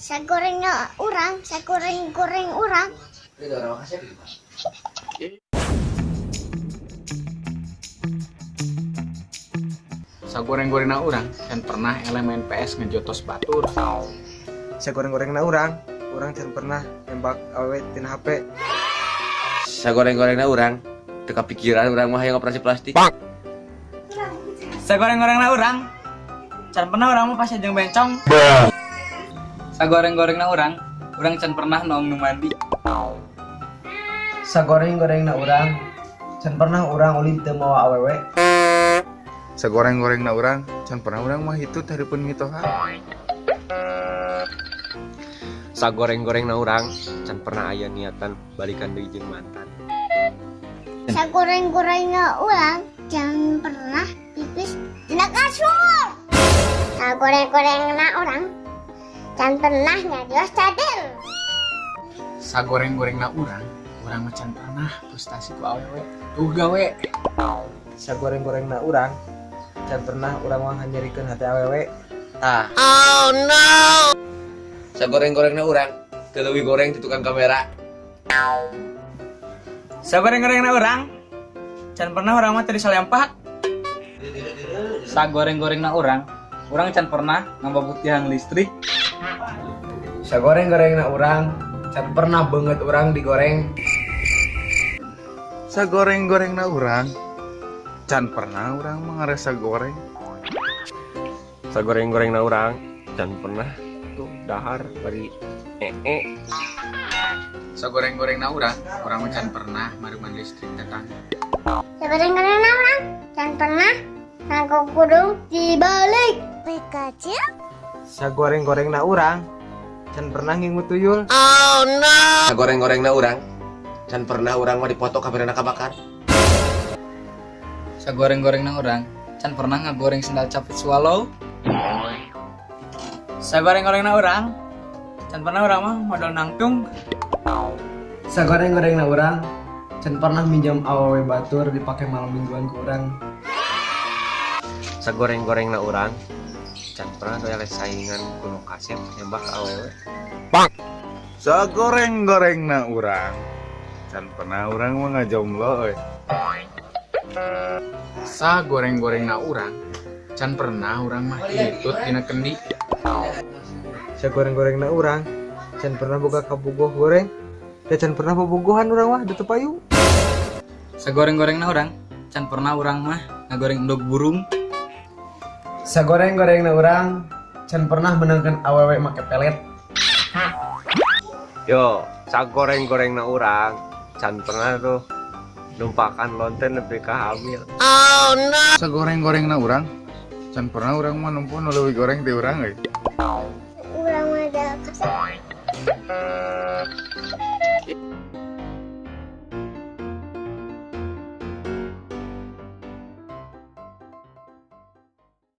Saya gorengnya orang, saya goreng orang. Itu orang makasih. Sa goreng-gorengna urang can pernah elemen PS ngejotos batur. Saya goreng-gorengna orang can pernah nembak awewe tina HP. Saya goreng-gorengna urang, teu kapikiran urang mah hayang operasi plastik. Saya goreng-gorengna urang can pernah urang mah pas jeung bencong. Saya goreng-gorengna urang can pernah nong nu mandi. Saya goreng-gorengna orang can pernah orang ulin teu mawa awewe. Sagoreng-gorengna urang can pernah urang mah hitut hareupeun ngitoha. Sagoreng-gorengna urang can pernah aya niatan balikan deui jeung mantan. Saya gorengnya orang, jangan pernah pipis tina kasur. Saya gorengnya orang, jangan pernah nyadios cadel. Sa goreng-gorengna urang mah can pernah frustasi ku awewe. Tuh gawe. Saya goreng-gorengna orang can pernah orang mah nyarikeun hati awewe. Saya goreng-gorengna urang, teu leuwih goreng di tukang kamera. Saya goreng-gorengna urang can pernah urang mah teu disalempak. Saya goreng-gorengna urang can pernah ngambabut tiang listrik. Saya goreng-gorengna orang can pernah banget orang digoreng. Sagoreng-gorengna urang can pernah urang mangaresa goreng. Sagoreng-gorengna urang can pernah tuh dahar bari Sa goreng-gorengna urang mah can pernah maruman listrik datang. Saya gorengnya orang, jangan pernah nangkuk kudung dibalik. Pikachu. Saya goreng-gorengna orang can pernah ngingu tuyul. Saya goreng-gorengna urang, can pernah urang mah dipoto kamerana kabakar. Saya goreng-gorengna urang can pernah ngagoreng sendal capit swallow. Saya goreng-gorengna urang can pernah urang mah modal nangtung. Saya goreng-gorengna orang can pernah minjam awewe batur dipake malam mingguan ke orang. Sagoreng-gorengna urang can pernah doyale saingan kuno kasep nembak awewe. Sagoreng-gorengna urang can pernah urang mah ngajomblo euy. Sa goreng-gorengna urang can pernah urang mah hitut dina kendi. Saya goreng-gorengna orang can pernah buka kabogoh goreng. Dan can pernah bobogohan orang mah di tepayu. Saya goreng-gorengna urang can pernah urang mah ngagoreng endog burung. Saya goreng-gorengna orang can pernah menangkan awewe make pelet. Yo, sagoreng-gorengna urang can pernah tuh numpakan lonten nepi ka hamil. Sagoreng-gorengna urang can pernah urang mah numpu nu leuwih goreng ti urang euy.